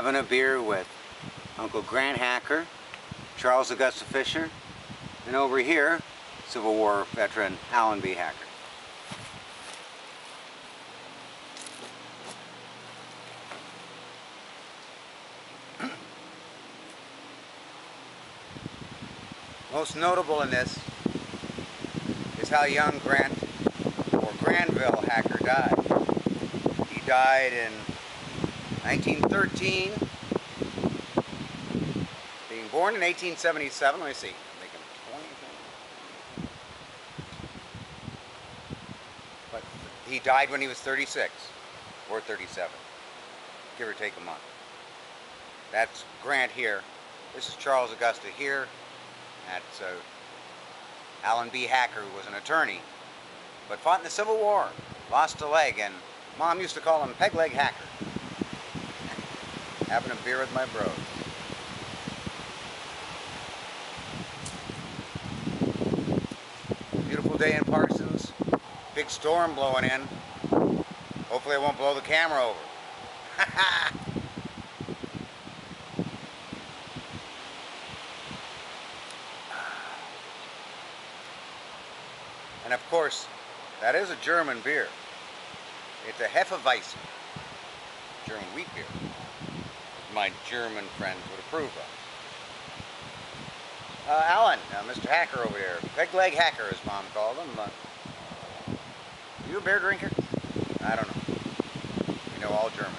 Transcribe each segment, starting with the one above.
having a beer with Uncle Grant Hacker, Charles Augusta Fisher, and over here, Civil War veteran Alan B. Hacker. Most notable in this is how young Grant, or Granville Hacker, died. He died in 1913, being born in 1877. Let me see, I'm making 20. But he died when he was 36, or 37, give or take a month. That's Grant here. This is Charles Augusta here. That's Alan B. Hacker, who was an attorney, but fought in the Civil War, lost a leg, and Mom used to call him Peg Leg Hacker. Having a beer with my bros. Beautiful day in Parsons. Big storm blowing in. Hopefully it won't blow the camera over. And of course, that is a German beer. It's a Hefeweizen, German wheat beer, as my German friends would approve of. Alan, Mr. Hacker over there, Peg Leg Hacker, as Mom called him. You a beer drinker? I don't know. You know all Germans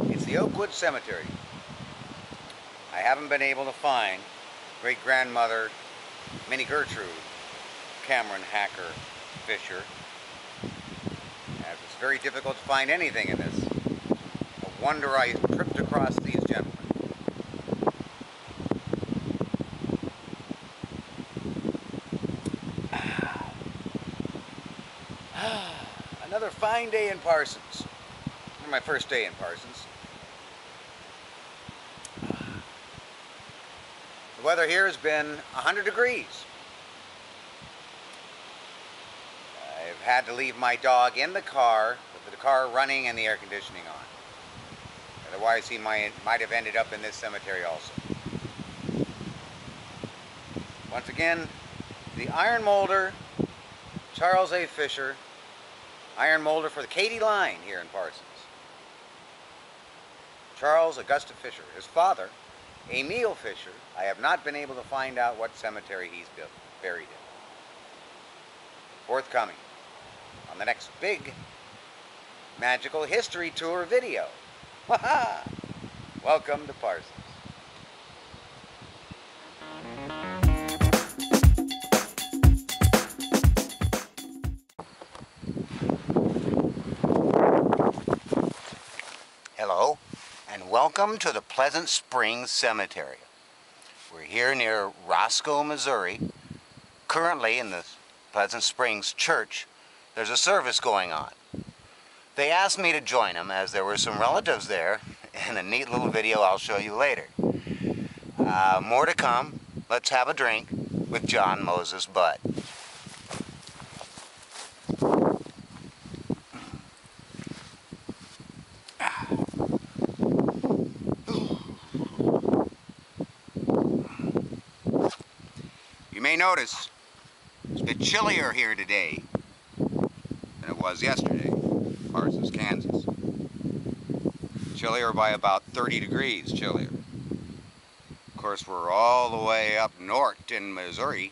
were. It's the Oakwood Cemetery. I haven't been able to find great-grandmother Minnie Gertrude Cameron Hacker Fisher, as it's very difficult to find anything in this. A wonder I tripped across these gentlemen. Another fine day in Parsons. My first day in Parsons. The weather here has been 100 degrees. I've had to leave my dog in the car with the car running and the air conditioning on. Otherwise he might have ended up in this cemetery also. Once again, the iron molder, Charles A. Fisher, iron molder for the Katy line here in Parsons. Charles Augusta Fisher, his father, Emil Fisher, I have not been able to find out what cemetery he's buried in. Forthcoming on the next big magical history tour video. Welcome to Parsons. Hello, and welcome to the Pleasant Springs Cemetery. We're here near Roscoe, Missouri. Currently in the Pleasant Springs Church, there's a service going on. They asked me to join them as there were some relatives there in a neat little video I'll show you later. More to come. Let's have a drink with John Moses Budd. You may notice it's a bit chillier here today than it was yesterday, Parsons, Kansas. Chillier by about 30 degrees chillier. Of course, we're all the way up north in Missouri.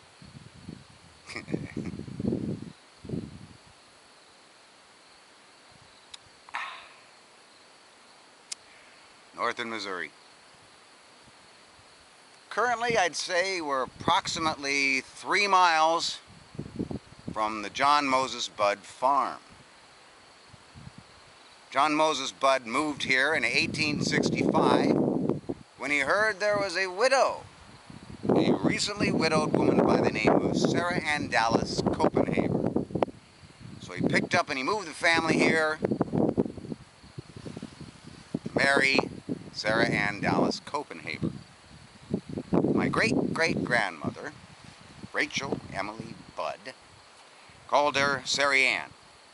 North in Missouri. Currently, I'd say we're approximately 3 miles from the John Moses Budd farm. John Moses Budd moved here in 1865 when he heard there was a widow, a recently widowed woman by the name of Sarah Ann Dallas Copenhaver. So he picked up and he moved the family here to marry Sarah Ann Dallas Copenhaver. My great-great-grandmother, Rachel Emily Budd, called her Sarah Ann.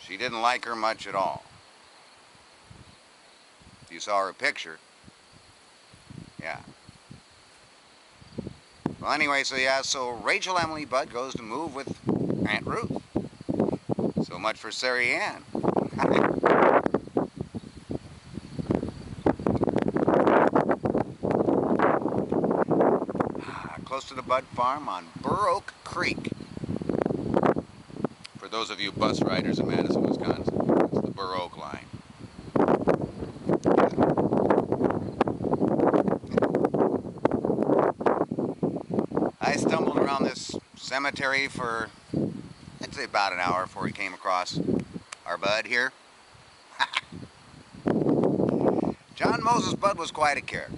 She didn't like her much at all. If you saw her picture, yeah. Well, anyway, so Rachel Emily Budd goes to move with Aunt Ruth. So much for Sari Ann. Close to the Budd farm on Burr Oak Creek. For those of you bus riders in Madison, Wisconsin, it's the Burr Oak line. I stumbled around this cemetery for, I'd say, about an hour before we came across our Bud here. John Moses Budd was quite a character.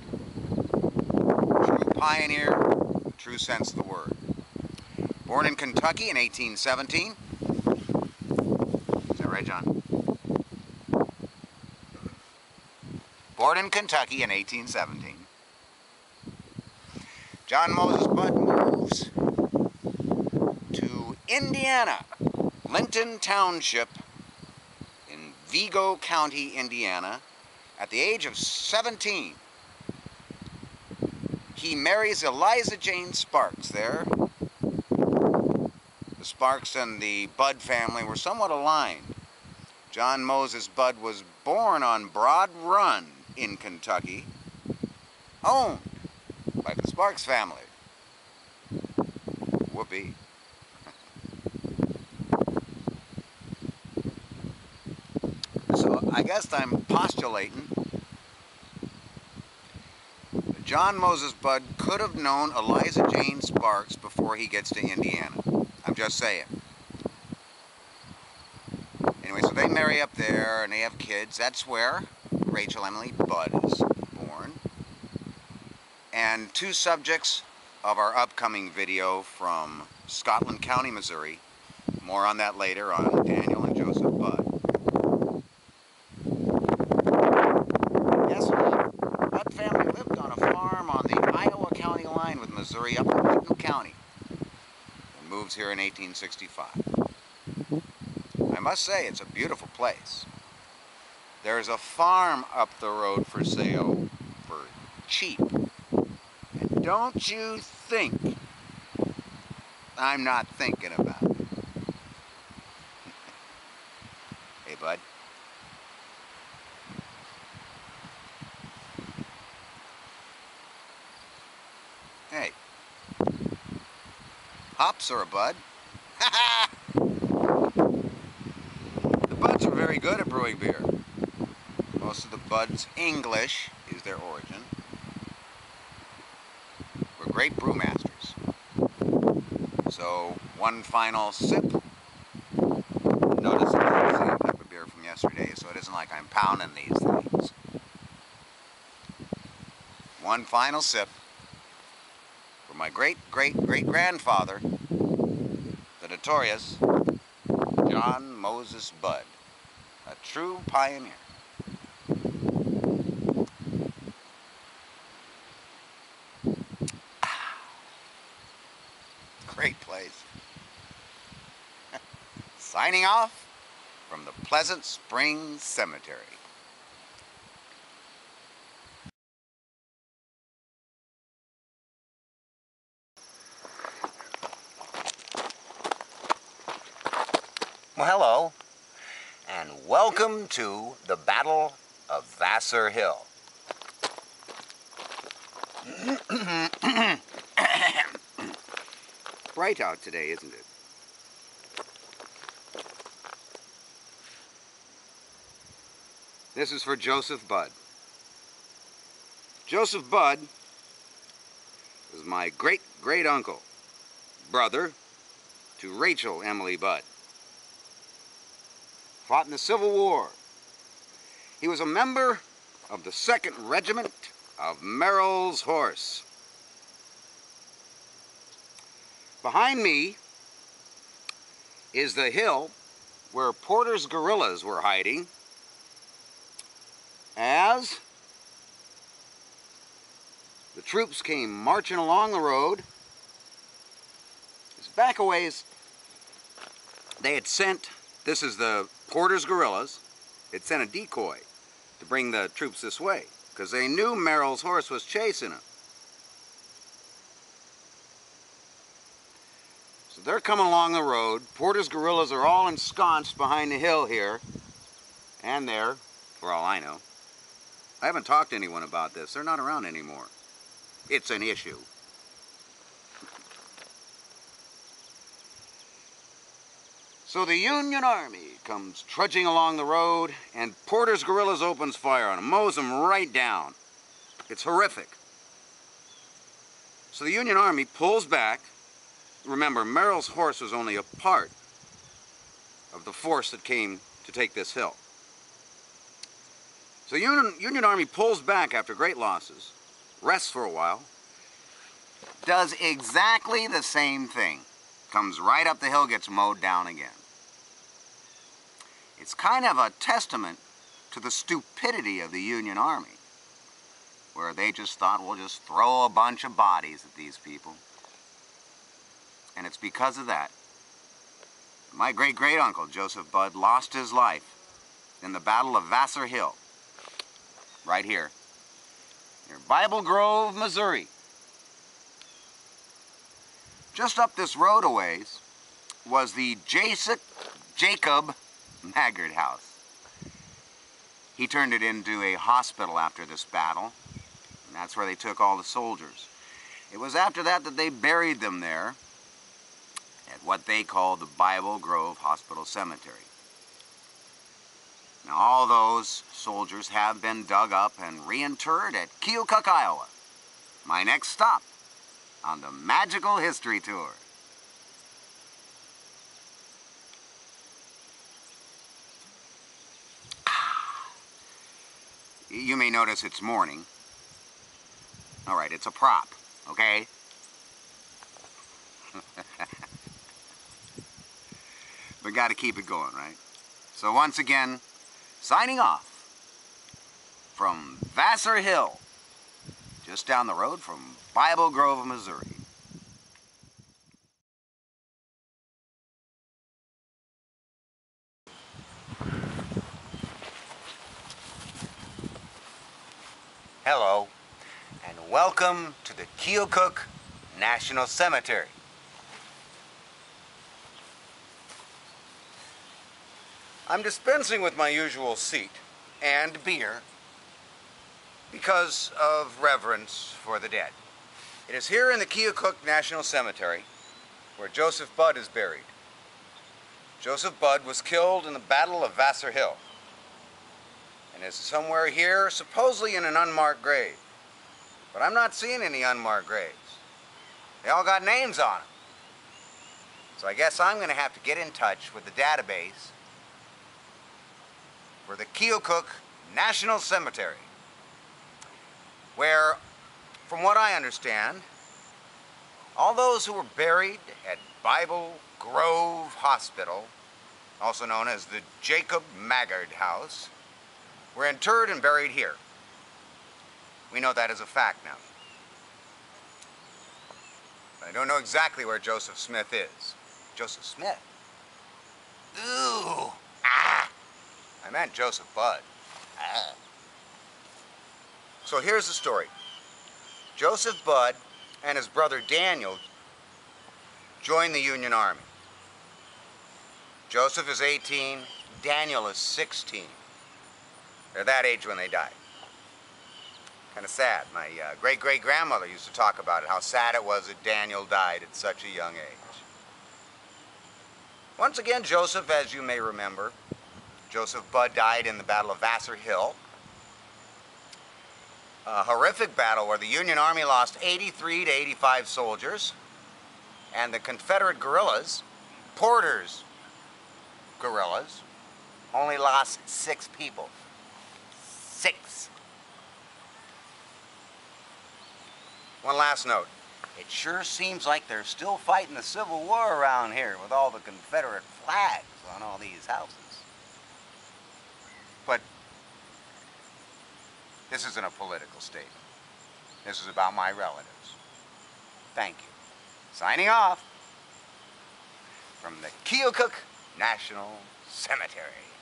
True pioneer, true sense of the word. Born in Kentucky in 1817. Is that right, John? Born in Kentucky in 1817. John Moses Budd moves to Indiana, Linton Township in Vigo County, Indiana, at the age of 17. He marries Eliza Jane Sparks there. The Sparks and the Budd family were somewhat aligned. John Moses Budd was born on Broad Run in Kentucky, owned by the Sparks family. Whoopee. So I guess I'm postulating that John Moses Budd could have known Eliza Jane Sparks before he gets to Indiana. I'm just saying. Anyway, so they marry up there and they have kids. That's where Rachel Emily Budd is born. And two subjects of our upcoming video from Scotland County, Missouri. More on that later on Daniel and Joseph Budd. Yes, the Budd family lived on a farm on the Iowa County line with Missouri up in Whitman County. And moves here in 1865. I must say, it's a beautiful place. There's a farm up the road for sale for cheap. And don't you think I'm not thinking about it. Hey, bud. Hey. Hops or a bud? Ha The Budds are very good at brewing beer. Most of the Budds' English is their origin. We're great brewmasters. So, one final sip. Notice it's the same type of beer from yesterday, so it isn't like I'm pounding these things. One final sip for my great-great-great-grandfather, the notorious John Moses Budd, a true pioneer. Great place. Signing off from the Pleasant Springs Cemetery. Well, hello, and welcome to the Battle of Vassar Hill. Bright out today, isn't it? This is for Joseph Budd. Joseph Budd is my great-great-uncle, brother to Rachel Emily Budd. Fought in the Civil War. He was a member of the 2nd Regiment of Merrill's Horse. Behind me is the hill where Porter's guerrillas were hiding as the troops came marching along the road. It's back a ways. They had sent This is the Porter's guerrillas. It sent a decoy to bring the troops this way because they knew Merrill's horse was chasing him. So they're coming along the road. Porter's guerrillas are all ensconced behind the hill here and there, for all I know. I haven't talked to anyone about this. They're not around anymore. It's an issue. So the Union Army comes trudging along the road, and Porter's guerrillas opens fire on them, mows them right down. It's horrific. So the Union Army pulls back. Remember, Merrill's horse was only a part of the force that came to take this hill. So the Union Army pulls back after great losses, rests for a while, does exactly the same thing. Comes right up the hill, gets mowed down again. It's kind of a testament to the stupidity of the Union Army, where they just thought, we'll just throw a bunch of bodies at these people. And it's because of that. My great-great-uncle, Joseph Budd, lost his life in the Battle of Vassar Hill, right here, near Bible Grove, Missouri. Just up this road a ways was the Jacob Maggard House. He turned it into a hospital after this battle, and that's where they took all the soldiers. It was after that that they buried them there at what they called the Bible Grove Hospital Cemetery. Now all those soldiers have been dug up and reinterred at Keokuk, Iowa. My next stop on the Magical History Tour. You may notice it's morning. All right, it's a prop, okay? But got to keep it going, right? So once again, signing off from Vassar Hill, just down the road from Bible Grove, Missouri. Hello, and welcome to the Keokuk National Cemetery. I'm dispensing with my usual seat and beer because of reverence for the dead. It is here in the Keokuk National Cemetery where Joseph Budd is buried. Joseph Budd was killed in the Battle of Vassar Hill and is somewhere here, supposedly in an unmarked grave. But I'm not seeing any unmarked graves. They all got names on them. So I guess I'm going to have to get in touch with the database for the Keokuk National Cemetery, where, from what I understand, all those who were buried at Bible Grove Hospital, also known as the Jacob Maggard House, were interred and buried here. We know that as a fact now. But I don't know exactly where Joseph Smith is. Joseph Smith? Ooh! Ah! I meant Joseph Budd. Ah. So here's the story. Joseph Budd and his brother Daniel joined the Union Army. Joseph is 18, Daniel is 16. They're that age when they died. Kind of sad. My great-great-grandmother used to talk about it, how sad it was that Daniel died at such a young age. Once again, Joseph, as you may remember, Joseph Budd died in the Battle of Vassar Hill. A horrific battle where the Union Army lost 83 to 85 soldiers, and the Confederate guerrillas, Porter's guerrillas, only lost 6 people. 6. One last note. It sure seems like they're still fighting the Civil War around here with all the Confederate flags on all these houses. But this isn't a political statement. This is about my relatives. Thank you. Signing off from the Keokuk National Cemetery.